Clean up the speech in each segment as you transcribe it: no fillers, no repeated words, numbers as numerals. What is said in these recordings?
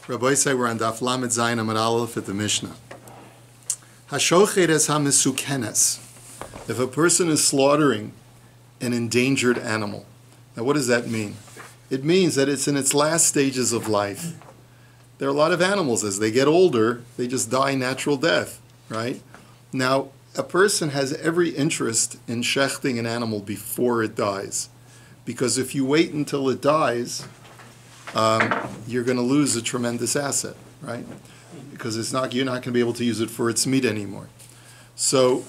Rabbi say we're on Daf Lamed Zayin Amud Aleph at the Mishnah. Hashocheres hamisukenes. If a person is slaughtering an endangered animal, now what does that mean? It means that it's in its last stages of life. There are a lot of animals, as they get older, they just die natural death, right? Now, a person has every interest in shechting an animal before it dies. Because if you wait until it dies, you're going to lose a tremendous asset, right? Because you're not going to be able to use it for its meat anymore. And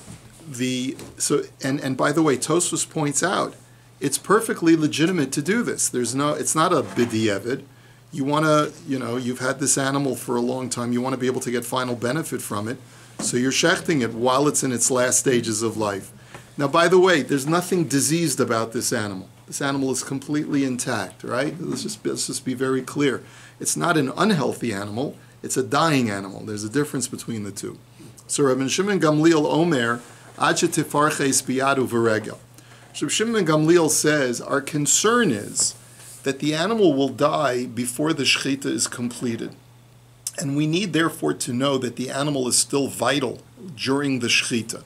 by the way, Tosfos points out it's perfectly legitimate to do this. It's not a b'di'evid. You want to, you've had this animal for a long time. You want to be able to get final benefit from it, so you're shechting it while it's in its last stages of life. Now, by the way, there's nothing diseased about this animal. This animal is completely intact, right? Let's just be very clear. It's not an unhealthy animal. It's a dying animal. There's a difference between the two. So Rabbi Shimon Gamliel Omer, Ad shetifarches biyadu v'regel. Rabbi Shimon Gamliel says, our concern is that the animal will die before the shechita is completed. And we need, therefore, to know that the animal is still vital during the shechita.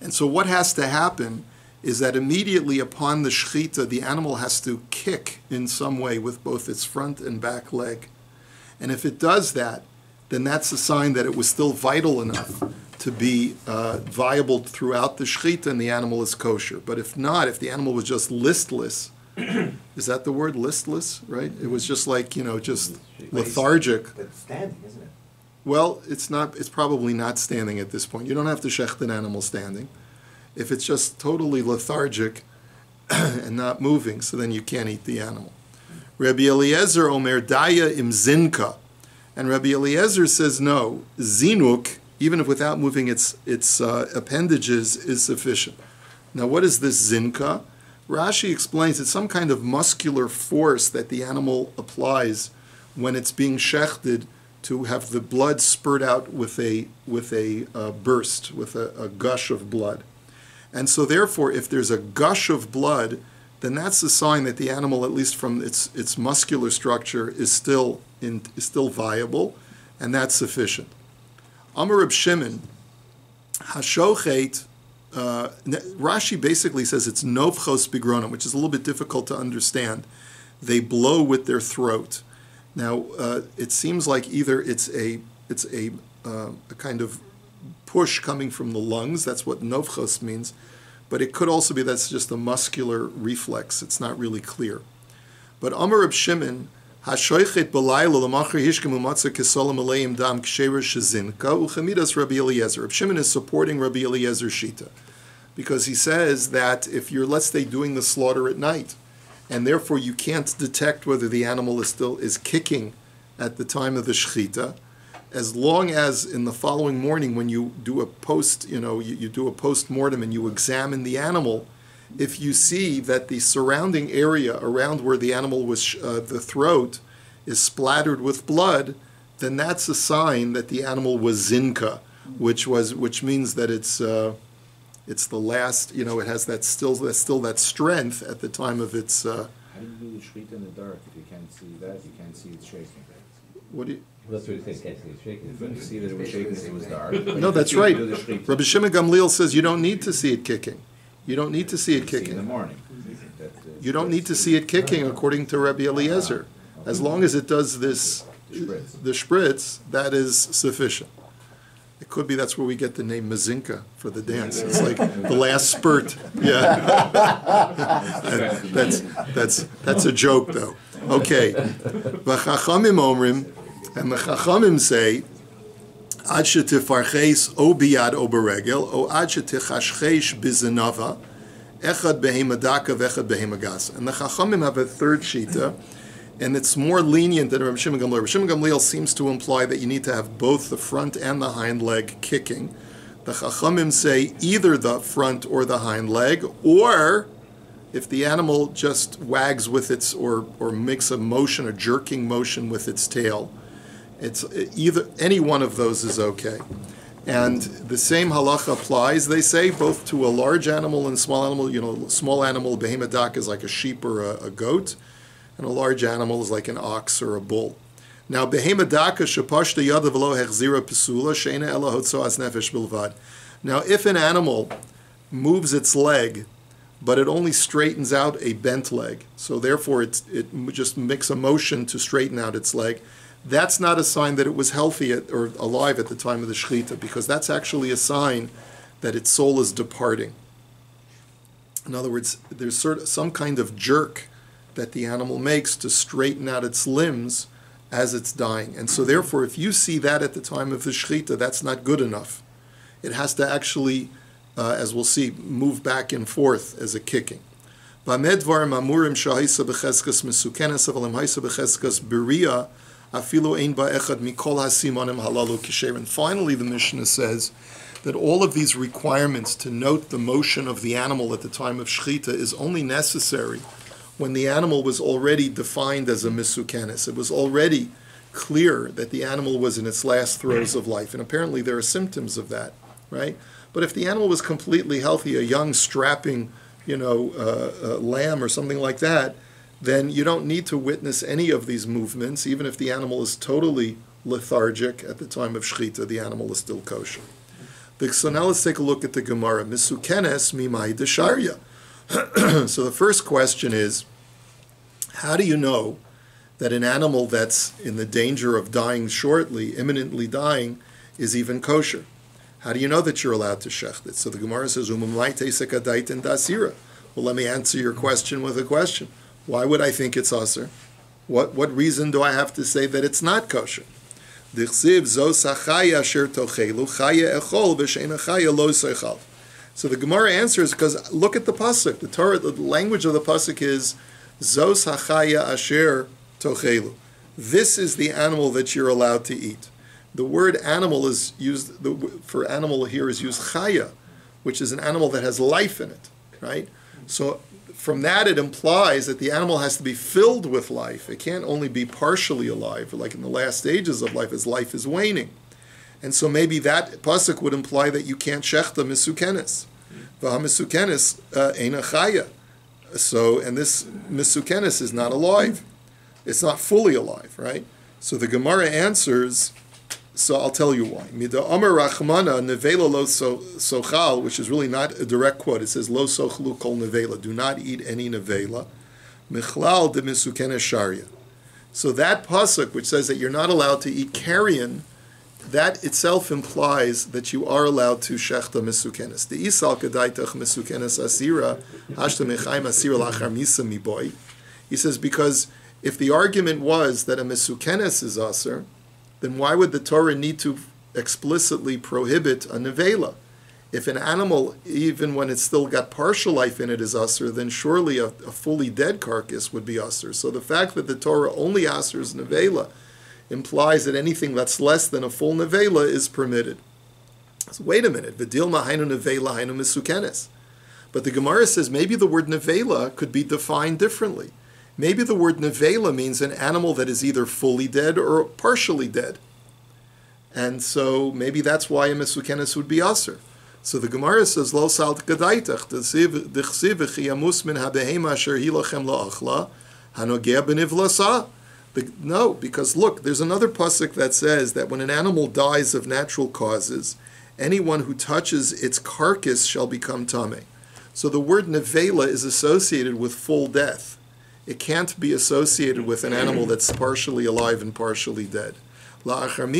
And so what has to happen is that immediately upon the shechita, the animal has to kick in some way with both its front and back leg. And if it does that, then that's a sign that it was still vital enough to be viable throughout the shechita and the animal is kosher. But if not, if the animal was just listless, is that the word, listless, right? It was just like, just lethargic. It's standing, isn't it? Well, it's probably not standing at this point. You don't have to shecht an animal standing. If it's just totally lethargic and not moving, so then you can't eat the animal. Rabbi Eliezer Omer Daya im Zinka. And Rabbi Eliezer says no, zinuk, even if without moving its appendages, is sufficient. Now what is this zinka? Rashi explains it's some kind of muscular force that the animal applies when it's being shechted to have the blood spurt out with a burst, with a gush of blood. And so therefore, if there's a gush of blood, then that's a sign that the animal, at least from its muscular structure, is still viable, and that's sufficient. Amar Reb Shimon, Hashochet, Rashi basically says it's novchos bigronim, which is a little bit difficult to understand. They blow with their throat. Now, it seems like either it's a kind of push coming from the lungs. That's what novchos means. But it could also be that's just a muscular reflex. It's not really clear. But Amar Reb Shimon, Hashoichet b'layla l'machar hishkem u'matzah kesolam aleim dam kshever shezinka uchamidas Rabbi Eliezer. Reb Shimon is supporting Rabbi Eliezer's shita, because he says that if you're, let's say, doing the slaughter at night, and therefore you can't detect whether the animal is kicking at the time of the shechita, as long as in the following morning when you do a you do a post-mortem and you examine the animal, if you see that the surrounding area around where the animal was, the throat, is splattered with blood, then that's a sign that the animal was zinka, which means that it's the last, it has that still that strength at the time of its. How do you do the shechita in the dark if you can't see that? You can't see it shaking. What do you? That's what it says, can't see it shaking. You couldn't see that it was shaking if it was dark. No, that's right. Rabbi Shimon Gamliel says you don't need to see it kicking. You don't need to see it kicking. In the morning. You don't need to see it kicking, according to Rabbi Eliezer. As long as it does this, the spritz, that is sufficient. It could be that's where we get the name Mazinka for the dance. It's like the last spurt. Yeah. That's a joke, though. Okay. V'chachamim omrim, and the chachamim say, ad shetifarches o biyad o beregel, o ad shetichashchesh bizenava, echad behemadaka v'echad behemagasa. And the chachamim have a third shita, and it's more lenient than Rabbi Shimon Gamliel. Rabbi Shimon Gamliel seems to imply that you need to have both the front and the hind leg kicking. The chachamim say either the front or the hind leg, or if the animal just wags with its, or makes a motion, a jerking motion with its tail, it's either, any one of those is okay. And the same halacha applies, they say, both to a large animal and small animal. Small animal, behemoth is like a sheep or a goat, and a large animal is like an ox or a bull. Now, behema daka shepashta yada v'lo hechzira pesula sheina ela hotzoas nefesh bilvad. Now, if an animal moves its leg, but it only straightens out a bent leg, so therefore it just makes a motion to straighten out its leg, that's not a sign that it was healthy or alive at the time of the shechita, because that's actually a sign that its soul is departing. In other words, there's some kind of jerk that the animal makes to straighten out its limbs as it's dying. And so therefore, if you see that at the time of the shechita, that's not good enough. It has to actually, as we'll see, move back and forth as a kicking. And finally, the Mishnah says that all of these requirements to note the motion of the animal at the time of shechita is only necessary when the animal was already defined as a misukenes. It was already clear that the animal was in its last throes of life. And apparently there are symptoms of that, right? But if the animal was completely healthy, a young, strapping, lamb or something like that, then you don't need to witness any of these movements. Even if the animal is totally lethargic at the time of shechita, the animal is still kosher. So now let's take a look at the Gemara. Misukenes mimai desharya. So the first question is, how do you know that an animal that's in the danger of dying shortly, imminently dying, is even kosher? How do you know that you're allowed to shecht it? So the Gemara says, well, let me answer your question with a question. Why would I think it's aser? What reason do I have to say that it's not kosher? So the Gemara answers because look at the pasuk. The Torah, the language of the pasuk is Zos hachaya asher tochelu. This is the animal that you're allowed to eat. The word animal is used for animal here is used chaya, which is an animal that has life in it, right? So from that it implies that the animal has to be filled with life. It can't only be partially alive, like in the last stages of life as life is waning. And so maybe that pasuk would imply that you can't shechta misukenes. V'hamisukenes eina chaya. So, and this misukenes is not alive. It's not fully alive, right? So the Gemara answers, so I'll tell you why. Mida Amar Rachmana nevela lo sochal, which is really not a direct quote. It says lo sochlu kol nevela. Do not eat any nevela. Michlal de misukenes sharia. So that pasuk, which says that you're not allowed to eat carrion, that itself implies that you are allowed to shechta misukenes. The isal kedaitach misukenes asira hashta mechaim asira lachar misa miboy. He says because if the argument was that a misukenes is aser, then why would the Torah need to explicitly prohibit a nevela? If an animal, even when it's still got partial life in it, is aser, then surely a fully dead carcass would be aser. So the fact that the Torah only asers nevela implies that anything that's less than a full nevela is permitted. So wait a minute, v'dilma hainu nevela hainu misukenes. But the Gemara says maybe the word nevela could be defined differently. Maybe the word nevela means an animal that is either fully dead or partially dead. And so maybe that's why a misukenes would be aser. So the Gemara says, Lo salt gadaitach, d'chsiv v'chiyamus min habehema asher hilachem la'achla, hanogea b'nivlasa. No, because look, there's another pasuk that says that when an animal dies of natural causes, anyone who touches its carcass shall become tameh. So the word nevela is associated with full death. It can't be associated with an animal that's partially alive and partially dead. So that's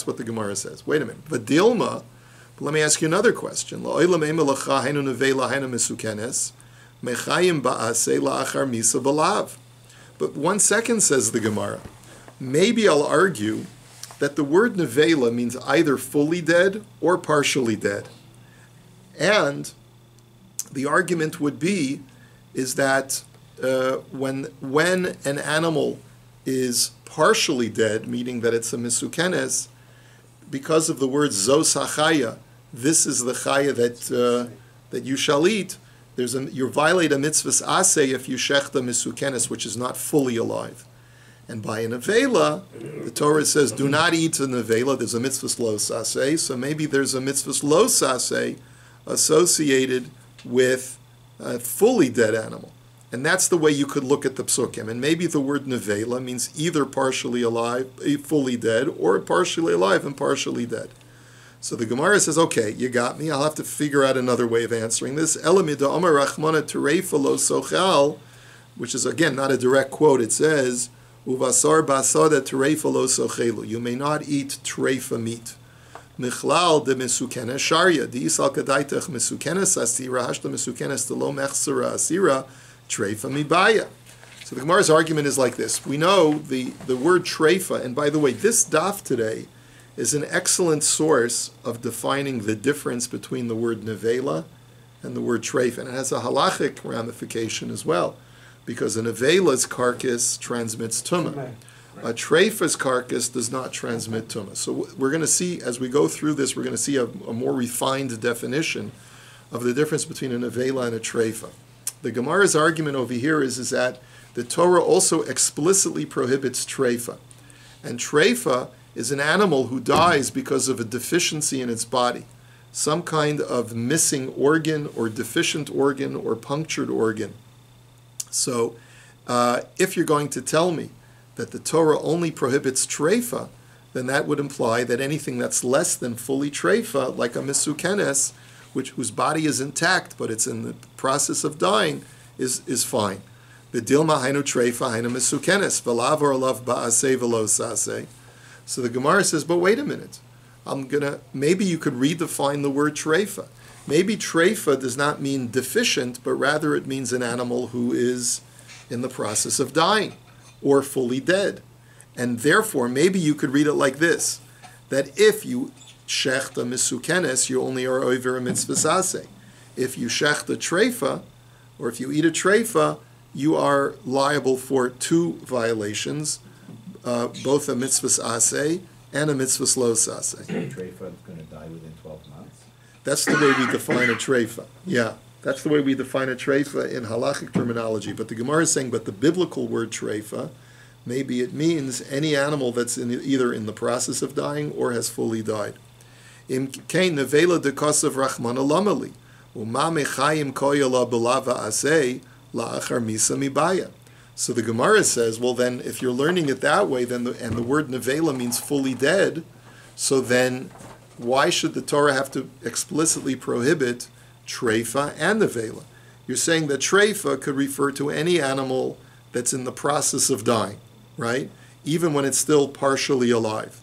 what the Gemara says. Wait a minute. Vadilma, but let me ask you another question. But 1 second, says the Gemara. Maybe I'll argue that the word nevela means either fully dead or partially dead. And the argument would be is that when an animal is partially dead, meaning that it's a misukenes, because of the word zos hachaya, this is the chaya that you shall eat. You violate a mitzvah's aseh if you shechta misukenes, which is not fully alive. And by a nevela, the Torah says, do not eat a nevela. There's a mitzvah's lo saseh, so maybe there's a mitzvah's lo saseh associated with a fully dead animal. And that's the way you could look at the psukim. And maybe the word nevela means either partially alive, fully dead, or partially alive and partially dead. So the Gemara says, okay, you got me. I'll have to figure out another way of answering this. Elamida Amar Rachmana Terefa lo sochal, which is, again, not a direct quote. It says, Uvasar basada terefa lo sochelu. You may not eat trefa meat. Michlal de mesukena sharia. Di isal kadaitach mesukenes asira, hashta mesukenes de lo mechsera asira, trefa mibaya. So the Gemara's argument is like this. We know the word trefa, and by the way, this daf today is an excellent source of defining the difference between the word nevela and the word trefa. And it has a halachic ramification as well, because a nevela's carcass transmits tumah. A treifa's carcass does not transmit tumah. So we're going to see, as we go through this, we're going to see a more refined definition of the difference between a nevela and a treifa. The Gemara's argument over here is that the Torah also explicitly prohibits treifa. And treifa is an animal who dies because of a deficiency in its body, some kind of missing organ or deficient organ or punctured organ. So if you're going to tell me that the Torah only prohibits treifa, then that would imply that anything that's less than fully treifa, like a misukenes, whose body is intact but it's in the process of dying, is fine. The dilma hainu treifa hainu misukenes v'lav or lav ba'aseh v'lo saseh. So the Gemara says, but wait a minute. Maybe you could redefine the word treifa. Maybe treifa does not mean deficient, but rather it means an animal who is in the process of dying or fully dead. And therefore, maybe you could read it like this, that if you shechta misukenes, you only are over a mitzvah aseh. If you shechta treifa, or if you eat a treifa, you are liable for two violations, both a mitzvah aseh and a mitzvah lo aseh. So a treifa is going to die within 12 months? That's the way we define a treifa. Yeah, that's the way we define a treifa in halachic terminology. But the Gemara is saying, but the biblical word treifa, maybe it means any animal that's either in the process of dying or has fully died. Im kein nevela de kosav rachmana lamali, uma mechayim koyala belava aseh la'achar misa mibaya. So the Gemara says, well then, if you're learning it that way, then and the word nevela means fully dead, so then why should the Torah have to explicitly prohibit treifa and nevela? You're saying that treifa could refer to any animal that's in the process of dying, right? Even when it's still partially alive.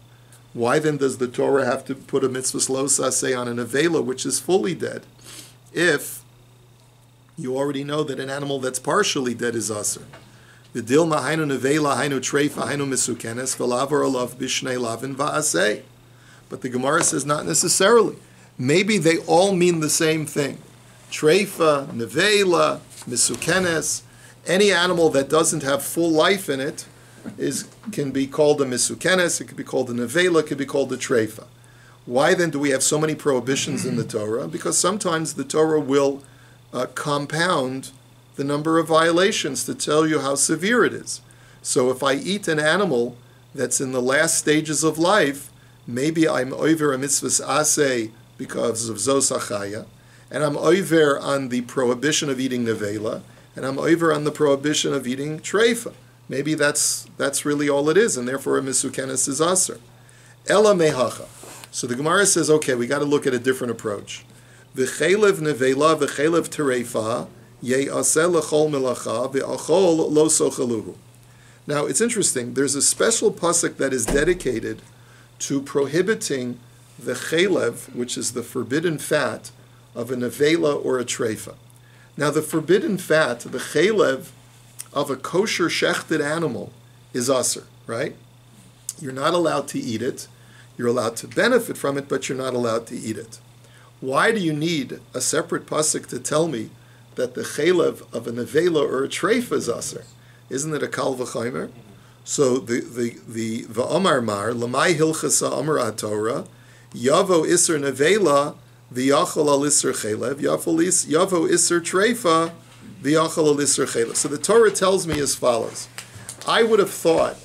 Why then does the Torah have to put a mitzvah lo saseh on a nevela which is fully dead, if you already know that an animal that's partially dead is aser? The dilma hainu nevela hainu treifa hainu misukenes v'lav or alav bishnei lavin va'aseh. But the Gemara says not necessarily. Maybe they all mean the same thing. Treifa, nevela, misukenes, any animal that doesn't have full life in it can be called a misukenes, it could be called a nevela, it could be called a treifa. Why then do we have so many prohibitions in the Torah? Because sometimes the Torah will compound the number of violations to tell you how severe it is. So if I eat an animal that's in the last stages of life, maybe I'm over a mitzvah aseh because of zos achaya, and I'm over on the prohibition of eating nevela, and I'm over on the prohibition of eating treifa. Maybe that's really all it is, and therefore a misukenes is aser. Ela mehacha. So the Gemara says, okay, we got to look at a different approach. V'chelev nevela v'chelev treifa ye'aseh l'chol melacha v'achol lo sochaluhu. Now it's interesting. There's a special pasuk that is dedicated to prohibiting the chelev, which is the forbidden fat of a nevela or a treifa. Now the forbidden fat, the chelev of a kosher shechted animal, is aser, right? You're not allowed to eat it. You're allowed to benefit from it, but you're not allowed to eat it. Why do you need a separate pasuk to tell me that the chelev of a nevela or a treifa is aser? Isn't it a kal v'chaymer? So the v'amar mar l'may hilchasa amar haTorah yavo iser nevela v'yachol al iser chelev yavo iser treifa v'yachol al iser chelev. So the Torah tells me as follows. I would have thought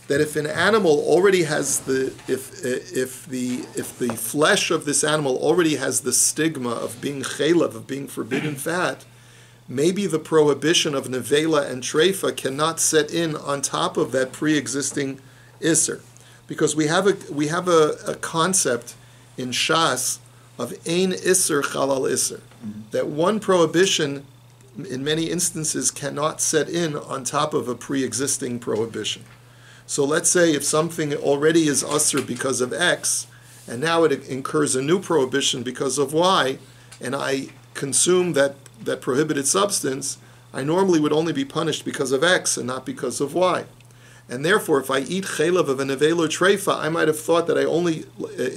that if an animal already has if the flesh of this animal already has the stigma of being chelev, of being forbidden fat, maybe the prohibition of nevela and treifa cannot set in on top of that pre-existing isser, because we have a concept in Shas of ein isser chalal isser, that one prohibition in many instances cannot set in on top of a pre-existing prohibition. So let's say if something already is usser because of X, and now it incurs a new prohibition because of Y, and I consume that prohibited substance, I normally would only be punished because of X and not because of Y. And therefore, if I eat chaylev of a nevela treifa, I might have thought that I only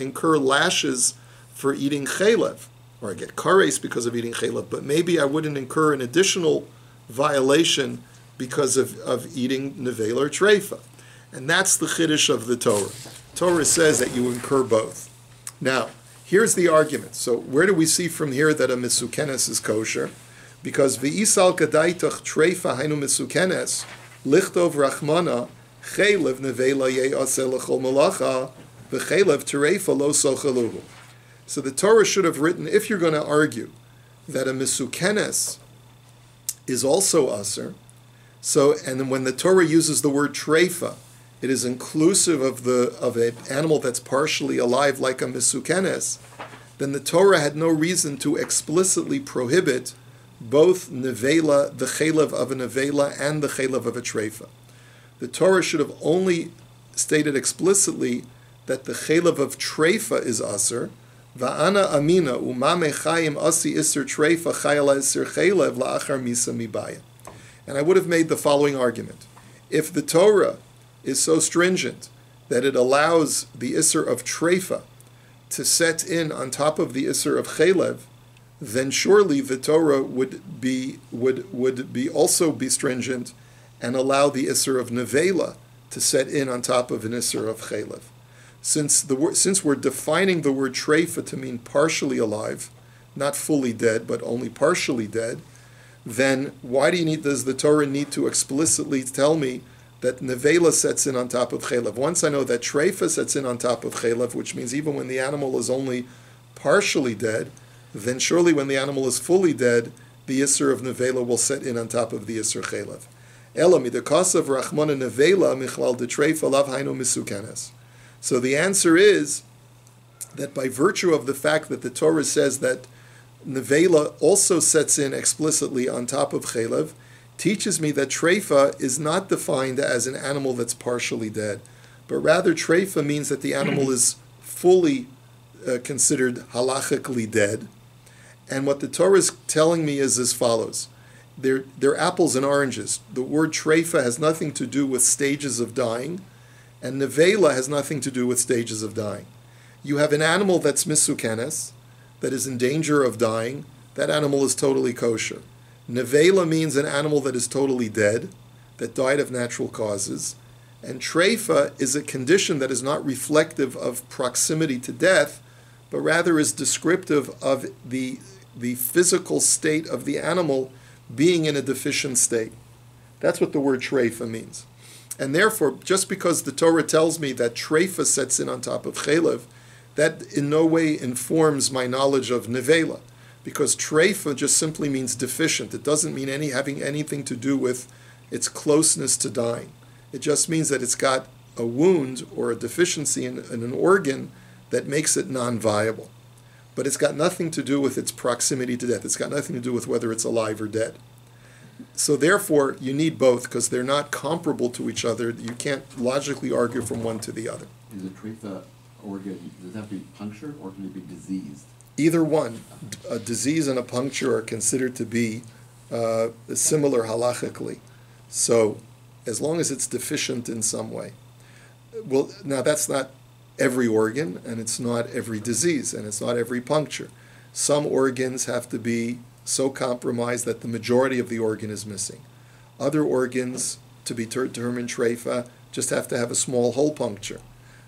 incur lashes for eating chaylev, or I get kares because of eating chaylev, but maybe I wouldn't incur an additional violation because of eating nevela or treifa. And that's the chiddush of the Torah. Torah says that you incur both. Now, here's the argument. So where do we see from here that a misukenes is kosher? Because v'isal kadaitach treifa hainu misukenes, lichtov rachmana, chaylev nevela ye'aseh l'chol malacha, v'chaylev treifa lo sochaluhu. So the Torah should have written, if you're going to argue that a misukenes is also aser, so, and then when the Torah uses the word treifa, it is inclusive of an animal that's partially alive like a misukenes, then the Torah had no reason to explicitly prohibit both nevela, the chaylev of a nevela, and the chaylev of a treifa. The Torah should have only stated explicitly that the chaylev of treifa is aser, va'ana amina umame chayim asi iser treifa chayala iser chaylev la'achar misa mibaya. And I would have made the following argument. If the Torah is so stringent that it allows the isser of treifa to set in on top of the isser of chaylev, then surely the Torah would be also be stringent and allow the isser of nevela to set in on top of an isser of chaylev. Since we're defining the word treifa to mean partially alive, not fully dead, but only partially dead, then why does the Torah need to explicitly tell me that nevela sets in on top of chaylev? Once I know that treifa sets in on top of chaylev, which means even when the animal is only partially dead, then surely when the animal is fully dead, the isser of nevela will set in on top of the isser chaylev. Ela midakasav rachmana nevela michlal de treifa lav hainu misukenes. So the answer is that by virtue of the fact that the Torah says that nevela also sets in explicitly on top of chaylev, teaches me that treifa is not defined as an animal that's partially dead, but rather treifa means that the animal is fully considered halachically dead. And what the Torah is telling me is as follows. They're apples and oranges. The word treifa has nothing to do with stages of dying, and nevela has nothing to do with stages of dying. You have an animal that's misukenes, that is in danger of dying. That animal is totally kosher. Nevela means an animal that is totally dead, that died of natural causes. And treifa is a condition that is not reflective of proximity to death, but rather is descriptive of the physical state of the animal being in a deficient state. That's what the word treifa means. And therefore, just because the Torah tells me that treifa sets in on top of chaylev, that in no way informs my knowledge of nevela. Because treifa just simply means deficient. It doesn't mean having anything to do with its closeness to dying. It just means that it's got a wound or a deficiency in an organ that makes it non-viable. But it's got nothing to do with its proximity to death. It's got nothing to do with whether it's alive or dead. So therefore, you need both because they're not comparable to each other. You can't logically argue from one to the other. Is a treifa organ, does it have to be punctured or can it be diseased? Either one, a disease and a puncture are considered to be similar halachically. So, as long as it's deficient in some way. Well, now that's not every organ, and it's not every disease, and it's not every puncture. Some organs have to be so compromised that the majority of the organ is missing. Other organs, to be determined treifa, just have to have a small hole puncture.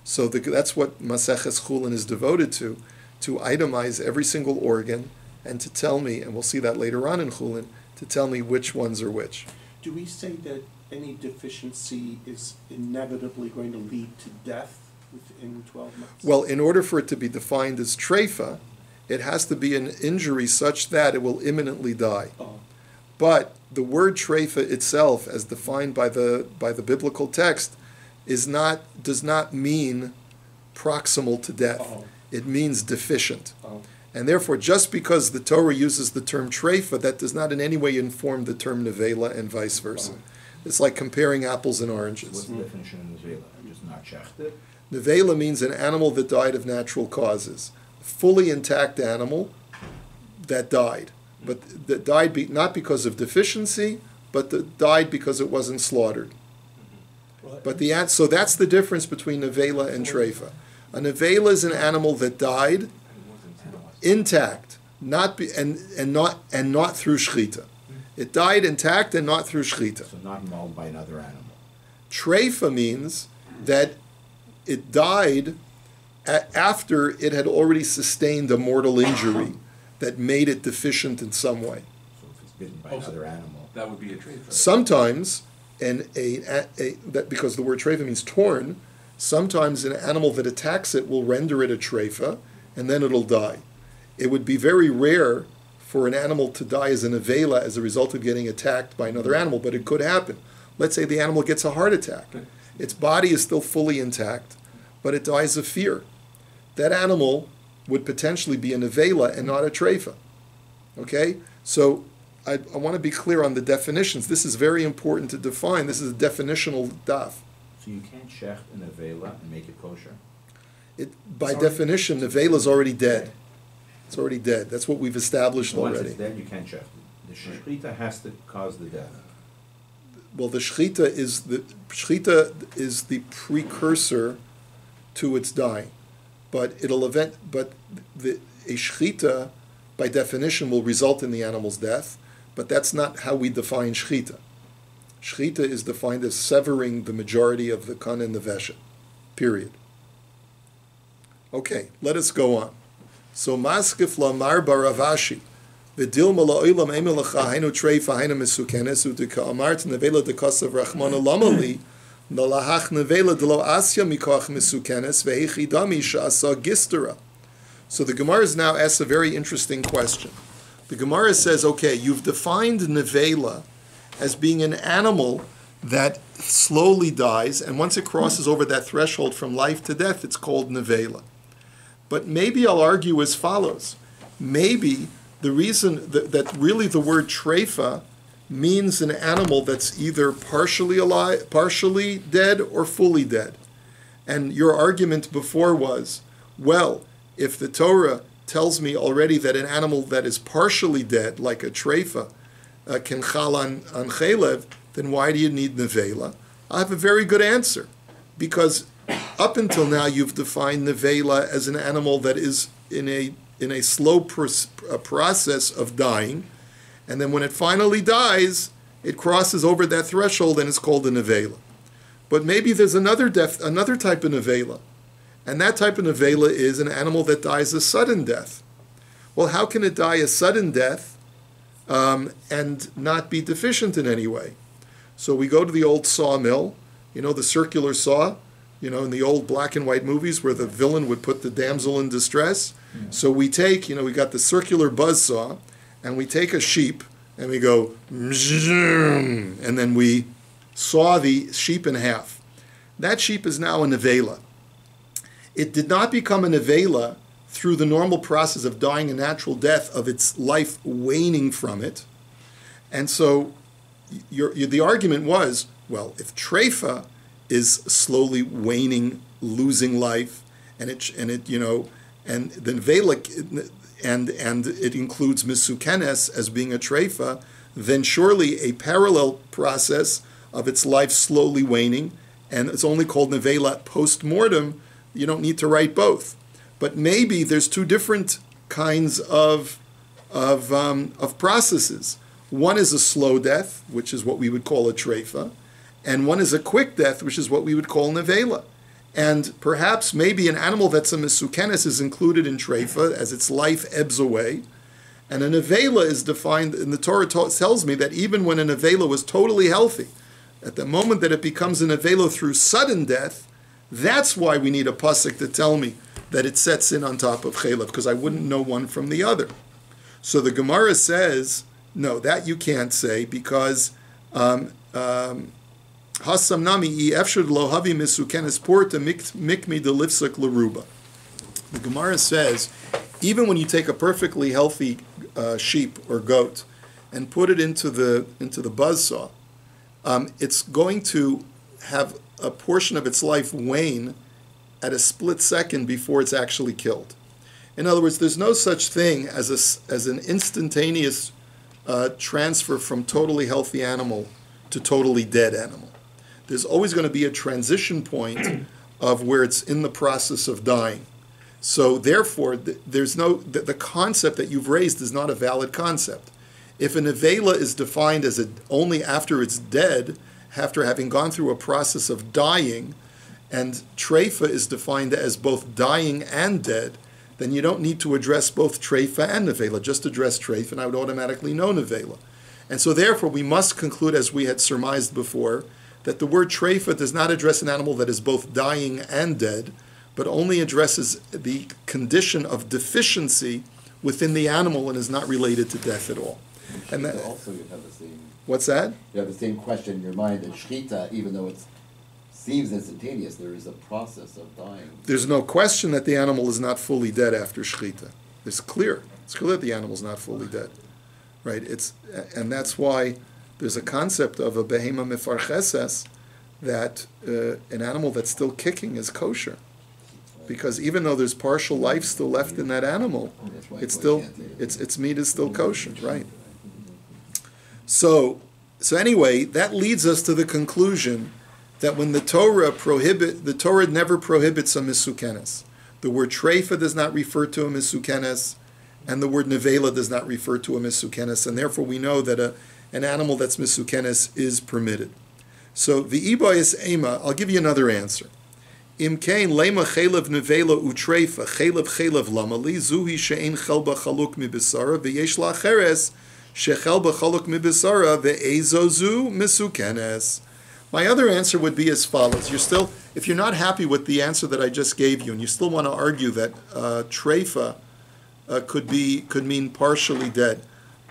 So that's what Maseches CHULLIN is devoted to itemize every single organ and to tell me, and we'll see that later on in CHULLIN, to tell me which ones are which. Do we say that any deficiency is inevitably going to lead to death within 12 months? Well, in order for it to be defined as treifa, it has to be an injury such that it will imminently die. Oh. But the word treifa itself, as defined by the biblical text, does not mean proximal to death. Oh. It means deficient. Oh. And therefore, just because the Torah uses the term treifa, that does not in any way inform the term nevela and vice versa. It's like comparing apples and What's oranges. the definition of nevela? Just not shechted? Nevela means an animal that died of natural causes. A fully intact animal that died. But that died not because of deficiency, but that died because it wasn't slaughtered. But so that's the difference between nevela and treifa. A nevela is an animal that died intact, not through shechita. It died intact and not through shechita. So not mauled by another animal. Treifa means that it died after it had already sustained a mortal injury that made it deficient in some way. So if it's bitten by another animal. That would be a treifa. Sometimes, that because the word treifa means torn, sometimes an animal that attacks it will render it a treifa, and then it'll die. It would be very rare for an animal to die as a nevela as a result of getting attacked by another animal, but it could happen. Let's say the animal gets a heart attack. Its body is still fully intact, but it dies of fear. That animal would potentially be a nevela and not a treifa. Okay? So I want to be clear on the definitions. This is very important to define. This is a definitional daf. So you can't shecht a nevela and make it kosher? By definition, nevela is already dead. It's already dead. That's what we've established Once already. it's dead, you can't shecht it. The shechita has to cause the death. Well, the shechita is the precursor to its dying, but a shechita by definition will result in the animal's death, but that's not how we define shechita. Shechita is defined as severing the majority of the kan and the veshet. Period. Okay, let us go on. So maskif lamar baravashi. V'dilma la'olam emelacha hainu treifa hainu mesukenes u'dika amart nevela dekasav rachmana lamali nalahach nevela delo asya mikoach mesukenes ve'echi dami sha'asa gistera. So the Gemara now asks a very interesting question. The Gemara says, okay, you've defined nevela as being an animal that slowly dies, and once it crosses over that threshold from life to death, it's called nevela. But maybe I'll argue as follows. Maybe the reason that really the word treifa means an animal that's either partially alive, partially dead, or fully dead. And your argument before was, well, if the Torah tells me already that an animal that is partially dead, like a treifa, can chal on chelev, then why do you need nevela? I have a very good answer. Because up until now you've defined nevela as an animal that is in a slow process of dying, and then when it finally dies, it crosses over that threshold and is called a nevela. But maybe there's another type of nevela, and that type of nevela is an animal that dies a sudden death. Well, how can it die a sudden death and not be deficient in any way? So we go to the old sawmill, the circular saw, in the old black and white movies where the villain would put the damsel in distress. Mm-hmm. So we take, we got the circular buzzsaw, and we take a sheep, and we go, and then we saw the sheep in half. That sheep is now a nevela. It did not become a nevela through the normal process of dying a natural death, of its life waning from it. And so the argument was, well, if treifa is slowly waning, losing life, and then velek, and it includes misukenes as being a treifa, then surely a parallel process of its life slowly waning, and it's only called nevela post-mortem. You don't need to write both, but maybe there's two different kinds of processes. One is a slow death, which is what we would call a treifa, and one is a quick death, which is what we would call nevela. And perhaps maybe an animal that's a mesukenes is included in treifa as its life ebbs away. And a nevela is defined, and the Torah tells me that even when a nevela was totally healthy, at the moment that it becomes a nevela through sudden death, that's why we need a pasuk to tell me that it sets in on top of chelev, because I wouldn't know one from the other. So the Gemara says, No, that you can't say because Hasam nami I efshad lo havi misukenes porta mikmi de lifsak laruba. The Gemara says, even when you take a perfectly healthy sheep or goat and put it into the buzzsaw, it's going to have a portion of its life wane at a split second before it's actually killed. In other words, there's no such thing as an instantaneous transfer from totally healthy animal to totally dead animal. There's always going to be a transition point of where it's in the process of dying. So therefore, the concept that you've raised is not a valid concept. If a nevela is defined as only after it's dead, after having gone through a process of dying, and treifa is defined as both dying and dead, then you don't need to address both treifa and nevela. Just address treifa, and I would automatically know nevela. And so therefore, we must conclude, as we had surmised before, that the word treifa does not address an animal that is both dying and dead, but only addresses the condition of deficiency within the animal and is not related to death at all. And that, also, you have the same. What's that? You have the same question in your mind that shchita, even though it seems instantaneous, there is a process of dying. There's no question that the animal is not fully dead after shchita. It's clear. It's clear that the animal is not fully dead, right? And that's why there's a concept of a behema mefarcheses, that an animal that's still kicking is kosher, because even though there's partial life still left in that animal, it's still its meat is still kosher, right? So anyway, that leads us to the conclusion that when the Torah never prohibits a misukenes. The word treifa does not refer to a misukenes, and the word nevela does not refer to a misukenes, and therefore we know that an animal that's misukenes is permitted. So the ibayis ema, I'll give you another answer. Im kain lema chelev nevela utreifa chelev lamali zuhi she'ein chelba chaluk mibisara v'yesh la'acheres shechelba chaluk mibisara ve'ezozu misukenes. My other answer would be as follows. If you're not happy with the answer that I just gave you, and you still want to argue that treifa could mean partially dead,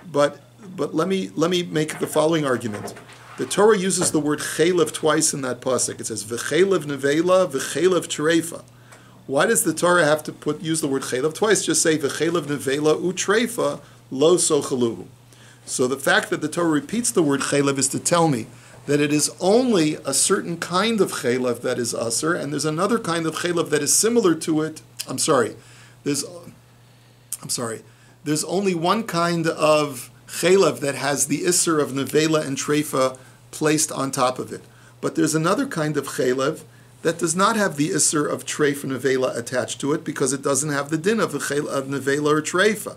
but let me make the following argument. The Torah uses the word chelev twice in that pasuk. It says v'chelev nevela v'chelev treifa. Why does the Torah have to use the word chelev twice? Just say v'chelev nevela utreifa lo sochaluhu. So the fact that the Torah repeats the word chelev is to tell me that it is only a certain kind of chelev that is aser, and there's another kind of chelev that is similar to it. There's only one kind of chelev that has the isser of nevela and treifa placed on top of it. But there's another kind of chelev that does not have the isser of treifa and nevela attached to it, because it doesn't have the din of nevela or treifa.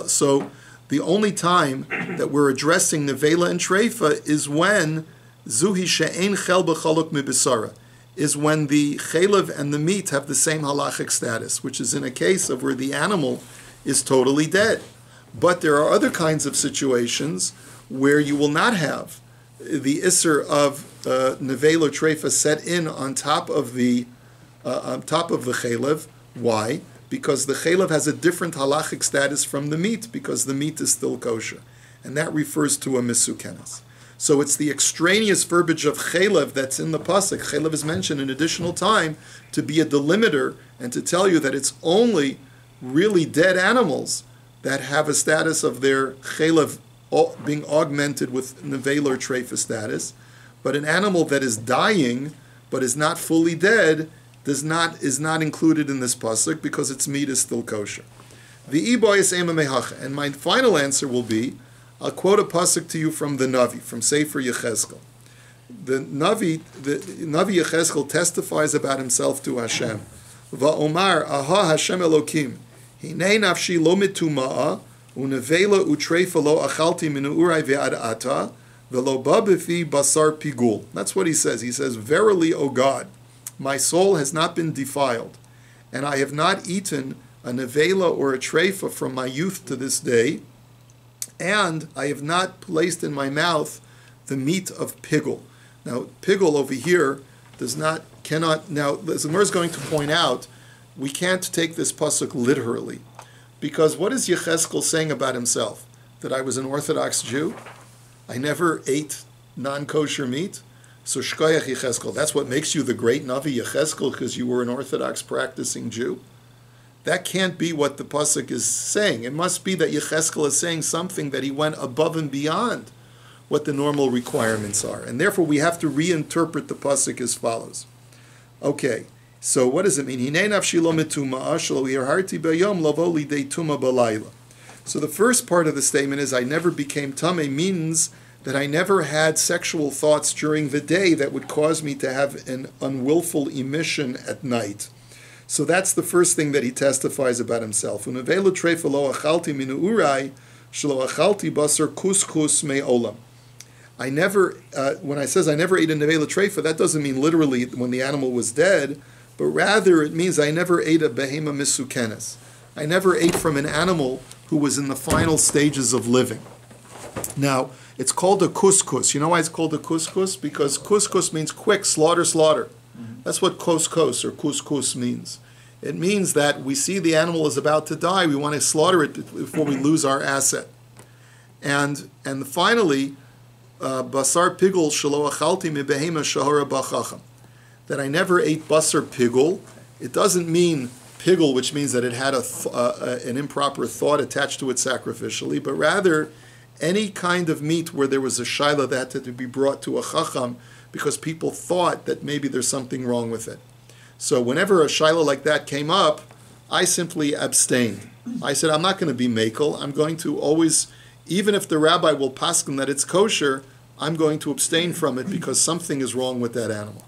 So the only time that we're addressing nevela and treifa is when zuhi she'ein chel b'chaluk mibisara, is when the chelev and the meat have the same halachic status, which is in a case of where the animal is totally dead. But there are other kinds of situations where you will not have the isser of nevela treifa set in on top of the chelev. Why? Because the chelev has a different halachic status from the meat, because the meat is still kosher, and that refers to a misukenes. So it's the extraneous verbiage of chelev that's in the pasuk. Chelev is mentioned an additional time to be a delimiter and to tell you that it's only really dead animals that have a status of their chelev being augmented with nevela or treifa status, but an animal that is dying but is not fully dead is not included in this pasuk because its meat is still kosher. The ibayis ema mehacha, and my final answer will be, I'll quote a pasuk to you from the Navi, from Sefer Yechezkel. The Navi Yechezkel testifies about himself to Hashem. Va'omar aha Hashem Elokim, hinei nafshi lo mituma'a unevela utreifa lo achalti min urai ve'ad ata velo ba b'fi basar pigul. That's what he says. He says, verily, O God, my soul has not been defiled, and I have not eaten a nevela or a treifa from my youth to this day, and I have not placed in my mouth the meat of pigul. Now, pigul over here cannot. Now, the Gemara is going to point out, we can't take this pasuk literally, Because what is Yechezkel saying about himself? That I was an Orthodox Jew? I never ate non-kosher meat? So Shkoyach Yechezkel, that's what makes you the great Navi Yechezkel, because you were an Orthodox practicing Jew? That can't be what the pasuk is saying. It must be that Yechezkel is saying something that he went above and beyond what the normal requirements are. And therefore we have to reinterpret the pasuk as follows. Okay, so what does it mean? So the first part of the statement is, I never became tameh, means that I never had sexual thoughts during the day that would cause me to have an unwillful emission at night. So that's the first thing that he testifies about himself. I never, when I says I never ate a nevela treifa, that doesn't mean literally when the animal was dead, but rather it means I never ate a behema misukenes. I never ate from an animal who was in the final stages of living. Now, it's called a couscous. You know why it's called a couscous? Because couscous means quick, slaughter, slaughter. That's what couscous or couscous means. It means that we see the animal is about to die, we want to slaughter it before we lose our asset. And finally, basar pigul shelo achalti mibehema shahara bachacham. That I never ate basar pigul. It doesn't mean pigul, which means that it had an improper thought attached to it sacrificially, but rather any kind of meat where there was a shaila that had to be brought to a chacham because people thought that maybe there's something wrong with it. So whenever a shaila like that came up, I simply abstained. I said, I'm not going to be makel. I'm going to always, even if the rabbi will paskin that it's kosher, I'm going to abstain from it because something is wrong with that animal.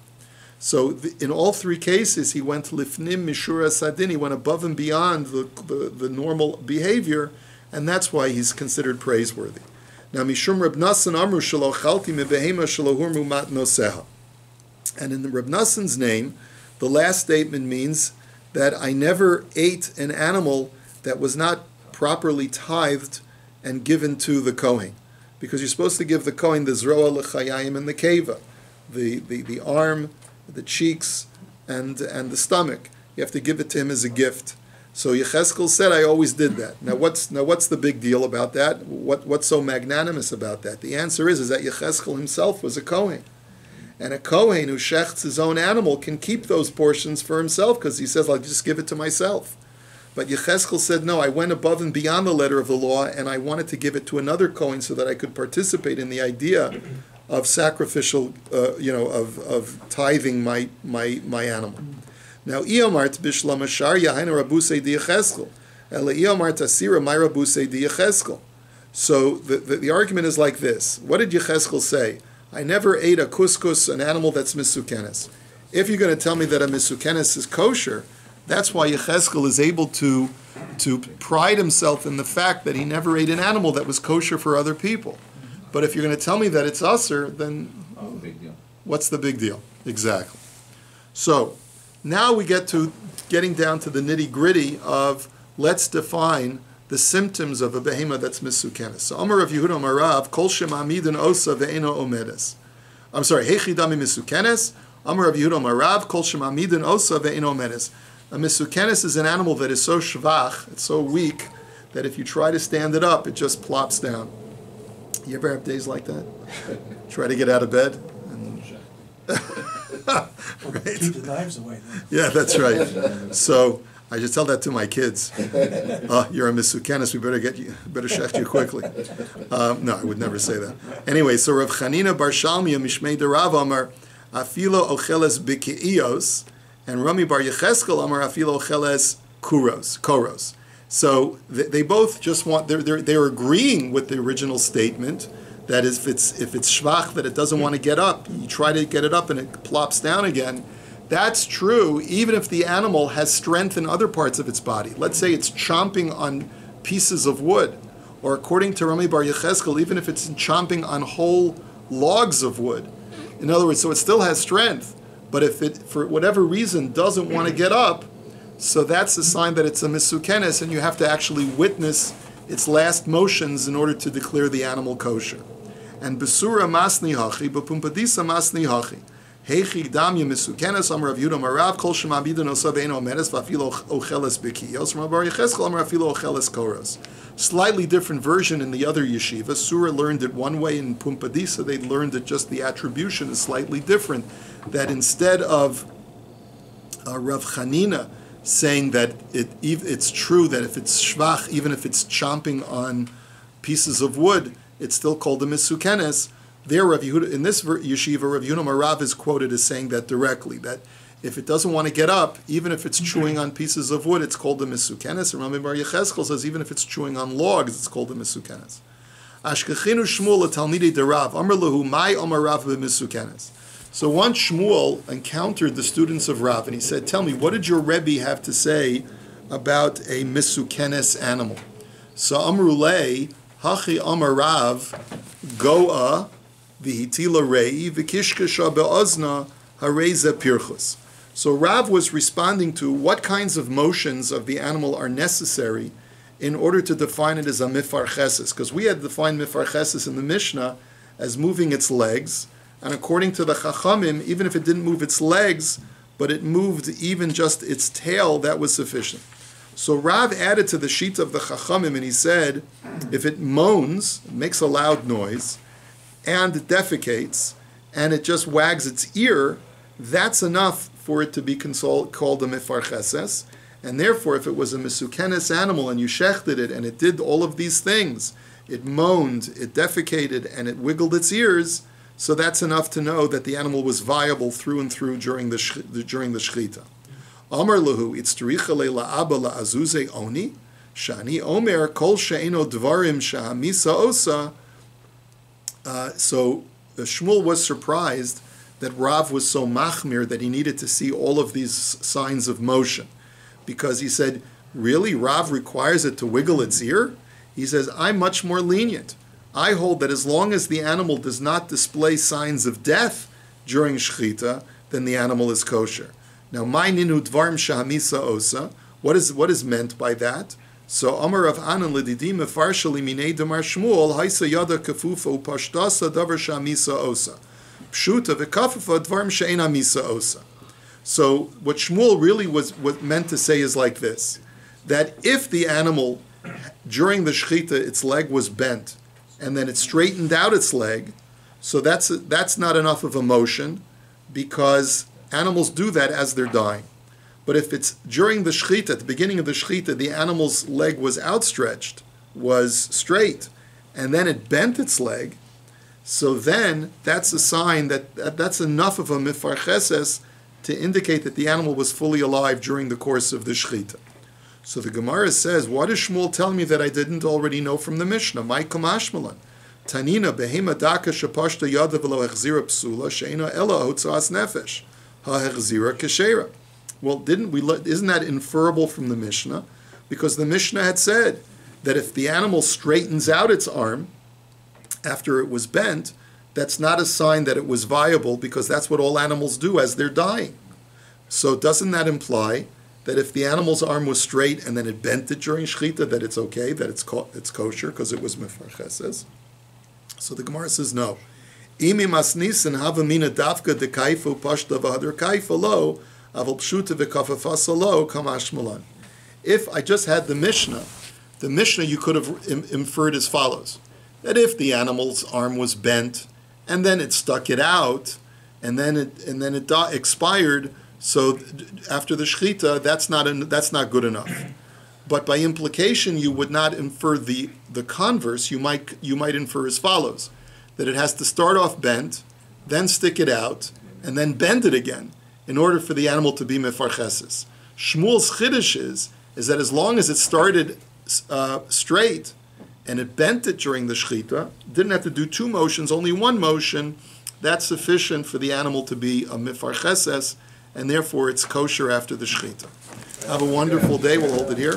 So in all three cases, he went lifnim mishura sadin. He went above and beyond the normal behavior, and that's why he's considered praiseworthy. Now, mishum Reb Nassan amru shelo chalti mebehema shelo hurmu mat noseha. And in the Reb Nassan's name, the last statement means that I never ate an animal that was not properly tithed and given to the Kohen. Because you're supposed to give the Kohen the zroa l'chayayim and the keva, the arm, the cheeks, and the stomach. You have to give it to him as a gift. So Yechezkel said, I always did that. Now what's the big deal about that? What's so magnanimous about that? The answer is that Yechezkel himself was a Kohen. And a Kohen who shechts his own animal can keep those portions for himself because he says, I'll just give it to myself. But Yechezkel said, no, I went above and beyond the letter of the law and I wanted to give it to another Kohen so that I could participate in the idea of sacrificial, of tithing my animal. Now, Iyomart bishlam ashar yahainu rabusei di Yechezkel. Ela Iyomart asira my rabusei di Yechezkel. So the argument is like this. What did Yechezkel say? I never ate a couscous, an animal that's misukenes. If you're going to tell me that a misukenes is kosher, that's why Yechezkel is able to pride himself in the fact that he never ate an animal that was kosher for other people. But if you're going to tell me that it's usher, then big deal. What's the big deal? Exactly. So now we get to getting down to the nitty-gritty of let's define the symptoms of a behema that's misukenes. So Amar Rav Yehuda Amar Rav, Kol Shem Amidin Osa Ve'eno Omedes. I'm sorry, Hechidami misukenes. Amar Rav Yehuda Amar Rav, Kol Shem Amidin Osa Ve'eno Omedes. A misukenes is an animal that is so shvach, it's so weak, that if you try to stand it up, it just plops down. You ever have days like that? Try to get out of bed? Right. Keep the knives away then. Yeah, that's right. So I just tell that to my kids. You're a misukenes, we better shecht you quickly. No, I would never say that. Anyway, so Rav Chanina Bar Shalmia Mishmei de Rav Amar Afilo Ocheles Biki'ios, and Rami Bar Yechezkel Amar Afilo Ocheles Koros. So they both just want, they're agreeing with the original statement that if it's shvach, that it doesn't want to get up. You try to get it up and it plops down again. That's true even if the animal has strength in other parts of its body. Let's say it's chomping on pieces of wood, or according to Rami Bar Yechezkel, even if it's chomping on whole logs of wood. In other words, so it still has strength, but if it, for whatever reason, doesn't want to get up, so that's a sign that it's a misukenes, and you have to actually witness its last motions in order to declare the animal kosher. And besura masni hachi, bepumpadisa masni hachi. Heichi damya misukenes amar Rav Yehuda marav kol shemabidin osa ve'eno omedes va'afilo ocheles b'kiyos amar Bar Yecheskel amar afilo ocheles koros. Slightly different version in the other yeshiva. Surah learned it one way, in Pumpadisa they learned it just the attribution is slightly different. That instead of Rav Chanina saying that it's true that if it's shvach, even if it's chomping on pieces of wood, it's still called a misukenes. There, Rav Yehuda, in this yeshiva, Rav Yehuda Marav is quoted as saying that directly, that if it doesn't want to get up, even if it's chewing on pieces of wood, it's called a misukenes. And Rabbi Bar Yecheskel says even if it's chewing on logs, it's called a misukenes. Ashkechinu Shmuel Talmidei Derav Amar Lahu Mai Amar Rav b'misukenes. So once Shmuel encountered the students of Rav, and he said, "Tell me, what did your Rebbe have to say about a misukenes animal?" So Amrulei Hachi Amar Rav Goa v'hitila rei v'kishkasha be'ozna hareza pirchus. So Rav was responding to what kinds of motions of the animal are necessary in order to define it as a mifarchesis, because we had defined mifarchesis in the Mishnah as moving its legs, and according to the Chachamim, even if it didn't move its legs, but it moved even just its tail, that was sufficient. So Rav added to the sheet of the Chachamim, and he said, if it moans, makes a loud noise, and it defecates, and it just wags its ear, that's enough for it to be called a mifarcheses. And therefore, if it was a misukenes animal and you shechted it and it did all of these things, it moaned, it defecated, and it wiggled its ears, so that's enough to know that the animal was viable through and through during the shechita. Amar lahu itztaricha le'la'aba la'azuze oni, shani omer kol she'eno dvarim sha'amisa osa. So Shmuel was surprised that Rav was so machmir that he needed to see all of these signs of motion. Because he said, really, Rav requires it to wiggle its ear? He says, I'm much more lenient. I hold that as long as the animal does not display signs of death during shechita, then the animal is kosher. Now, my ninu dvarim shahamisa osa, what is meant by that? So, Amar Rav Anan l'didi mefarshali minei damar Shmuel, haisa yada kafufa upashtasa davar shahamisa osa. Pshuta v'kafufa dvarim she'ena misa osa. So what Shmuel really was meant to say is like this, that if the animal, during the shechita, its leg was bent, and then it straightened out its leg, so that's not enough of a motion, because animals do that as they're dying. But if it's during the shechita, at the beginning of the shechita, the animal's leg was outstretched, was straight, and then it bent its leg, so then that's a sign that's enough of a mifarcheses to indicate that the animal was fully alive during the course of the shechita. So the Gemara says, what is Shmuel telling me that I didn't already know from the Mishnah? My kamashmalan. Tanina behema daka shapashta yada v'lo hechzira psula she'ena ela hotzaas nefesh ha-hechzira keshera. Well, isn't that inferable from the Mishnah? Because the Mishnah had said that if the animal straightens out its arm after it was bent, that's not a sign that it was viable, because that's what all animals do as they're dying. So doesn't that imply that if the animal's arm was straight and then it bent it during shechita, that it's okay, that it's kosher because it was mefarcheses? So the Gemara says no. Imi masnisin havamina dafka de kaifa pashta v'hadar kaifa lo aval pshuta v'kafafasa lo kamash malan. If I just had the Mishnah you could have inferred as follows: that if the animal's arm was bent and then it stuck it out, and then it expired. So after the shechita, that's not good enough. But by implication, you would not infer the converse. You might infer as follows: that it has to start off bent, then stick it out, and then bend it again in order for the animal to be mefarcheses. Shmuel's chiddush is that as long as it started straight, and it bent it during the shechita, didn't have to do two motions, only one motion, that's sufficient for the animal to be a mifarcheses, and therefore it's kosher after the shechita. Have a wonderful day. We'll hold it here.